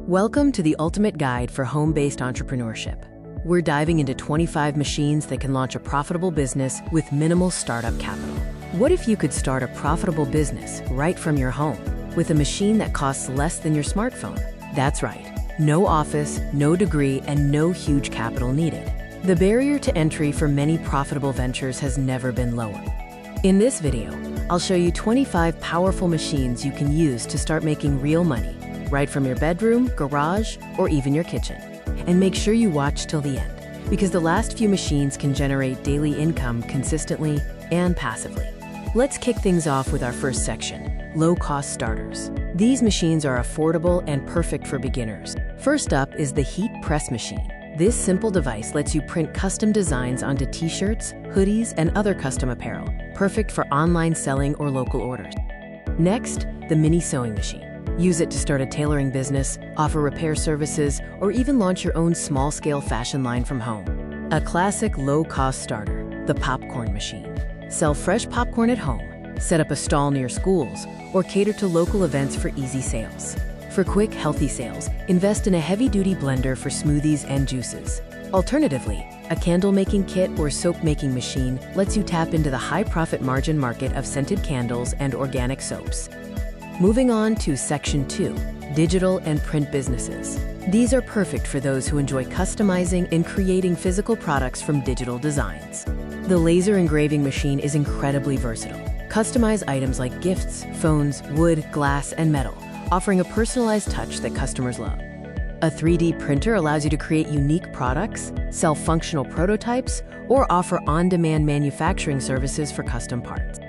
Welcome to the ultimate guide for home-based entrepreneurship. We're diving into 25 machines that can launch a profitable business with minimal startup capital. What if you could start a profitable business right from your home with a machine that costs less than your smartphone? That's right. No office, no degree, and no huge capital needed. The barrier to entry for many profitable ventures has never been lower. In this video, I'll show you 25 powerful machines you can use to start making real money right from your bedroom, garage, or even your kitchen. And make sure you watch till the end, because the last few machines can generate daily income consistently and passively. Let's kick things off with our first section, low-cost starters. These machines are affordable and perfect for beginners. First up is the Heat Press Machine. This simple device lets you print custom designs onto t-shirts, hoodies, and other custom apparel, perfect for online selling or local orders. Next, the Mini Sewing Machine. Use it to start a tailoring business, offer repair services, or even launch your own small-scale fashion line from home. A classic low-cost starter, the Popcorn Machine. Sell fresh popcorn at home, set up a stall near schools, or cater to local events for easy sales. For quick, healthy sales, invest in a heavy-duty blender for smoothies and juices. Alternatively, a candle-making kit or soap-making machine lets you tap into the high-profit margin market of scented candles and organic soaps. Moving on to Section 2, digital and print businesses. These are perfect for those who enjoy customizing and creating physical products from digital designs. The laser engraving machine is incredibly versatile. Customize items like gifts, phones, wood, glass, and metal, offering a personalized touch that customers love. A 3D printer allows you to create unique products, sell functional prototypes, or offer on-demand manufacturing services for custom parts.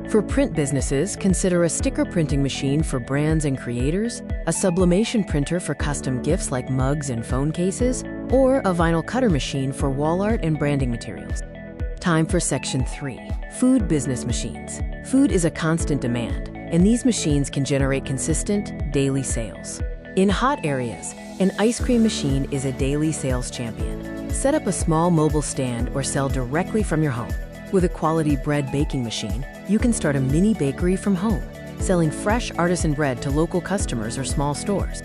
For print businesses, consider a sticker printing machine for brands and creators, a sublimation printer for custom gifts like mugs and phone cases, or a vinyl cutter machine for wall art and branding materials. Time for Section 3, food business machines. Food is a constant demand, and these machines can generate consistent, daily sales. In hot areas, an ice cream machine is a daily sales champion. Set up a small mobile stand or sell directly from your home. With a quality bread baking machine, you can start a mini bakery from home, selling fresh artisan bread to local customers or small stores.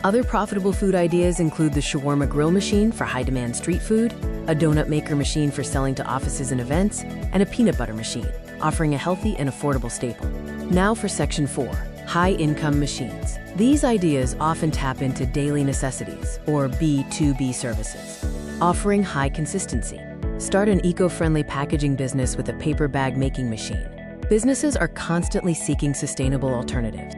Other profitable food ideas include the shawarma grill machine for high-demand street food, a donut maker machine for selling to offices and events, and a peanut butter machine, offering a healthy and affordable staple. Now for Section 4, high-income machines. These ideas often tap into daily necessities, or B2B services, offering high consistency. Start an eco-friendly packaging business with a paper bag making machine. Businesses are constantly seeking sustainable alternatives.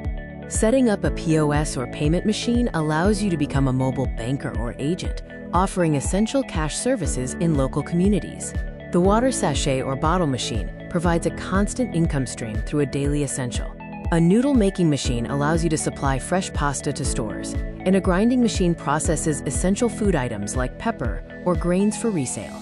Setting up a POS or payment machine allows you to become a mobile banker or agent, offering essential cash services in local communities. The water sachet or bottle machine provides a constant income stream through a daily essential. A noodle making machine allows you to supply fresh pasta to stores, and a grinding machine processes essential food items like pepper or grains for resale.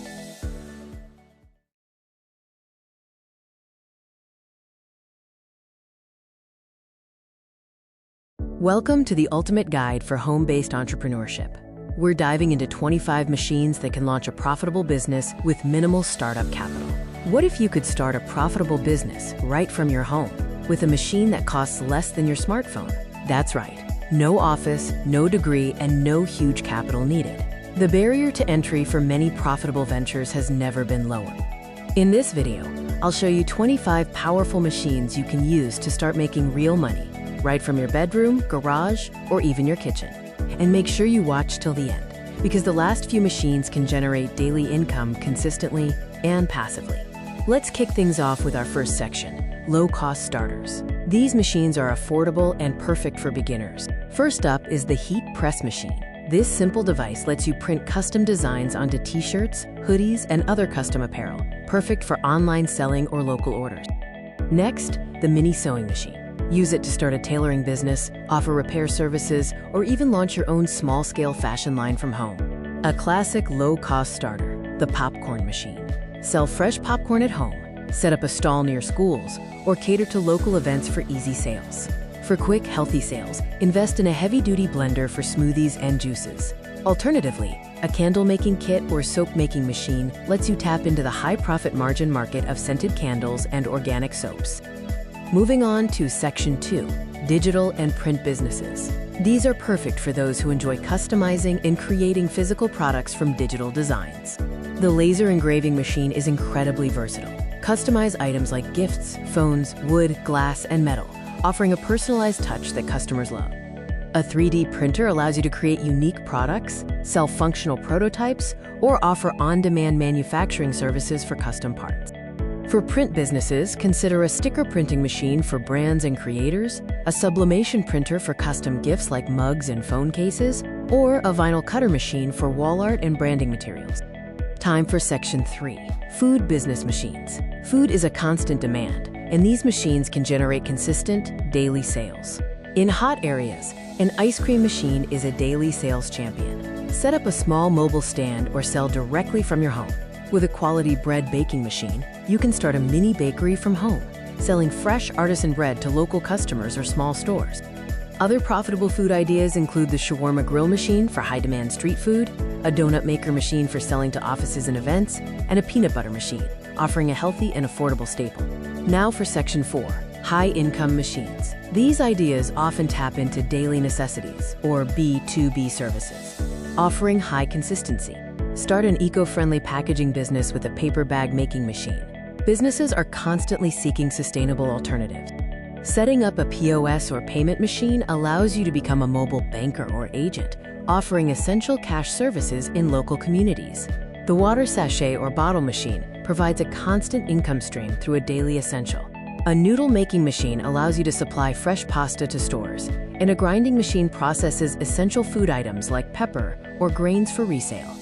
Welcome to the ultimate guide for home-based entrepreneurship. We're diving into 25 machines that can launch a profitable business with minimal startup capital. What if you could start a profitable business right from your home with a machine that costs less than your smartphone? That's right. No office, no degree, and no huge capital needed. The barrier to entry for many profitable ventures has never been lower. In this video, I'll show you 25 powerful machines you can use to start making real money right from your bedroom, garage, or even your kitchen. And make sure you watch till the end, because the last few machines can generate daily income consistently and passively. Let's kick things off with our first section, low-cost starters. These machines are affordable and perfect for beginners. First up is the Heat Press Machine. This simple device lets you print custom designs onto t-shirts, hoodies, and other custom apparel, perfect for online selling or local orders. Next, the Mini Sewing Machine. Use it to start a tailoring business, offer repair services, or even launch your own small-scale fashion line from home. A classic low-cost starter, the Popcorn Machine. Sell fresh popcorn at home, set up a stall near schools, or cater to local events for easy sales. For quick, healthy sales, invest in a heavy-duty blender for smoothies and juices. Alternatively, a candle-making kit or soap-making machine lets you tap into the high-profit margin market of scented candles and organic soaps. Moving on to Section 2, digital and print businesses. These are perfect for those who enjoy customizing and creating physical products from digital designs. The laser engraving machine is incredibly versatile. Customize items like gifts, phones, wood, glass, and metal, offering a personalized touch that customers love. A 3D printer allows you to create unique products, sell functional prototypes, or offer on-demand manufacturing services for custom parts. For print businesses, consider a sticker printing machine for brands and creators, a sublimation printer for custom gifts like mugs and phone cases, or a vinyl cutter machine for wall art and branding materials. Time for Section 3, food business machines. Food is a constant demand, and these machines can generate consistent, daily sales. In hot areas, an ice cream machine is a daily sales champion. Set up a small mobile stand or sell directly from your home. With a quality bread baking machine, you can start a mini bakery from home, selling fresh artisan bread to local customers or small stores. Other profitable food ideas include the shawarma grill machine for high-demand street food, a donut maker machine for selling to offices and events, and a peanut butter machine, offering a healthy and affordable staple. Now for Section 4, high-income machines. These ideas often tap into daily necessities, or B2B services, offering high consistency. Start an eco-friendly packaging business with a paper bag making machine. Businesses are constantly seeking sustainable alternatives. Setting up a POS or payment machine allows you to become a mobile banker or agent, offering essential cash services in local communities. The water sachet or bottle machine provides a constant income stream through a daily essential. A noodle making machine allows you to supply fresh pasta to stores, and a grinding machine processes essential food items like pepper or grains for resale.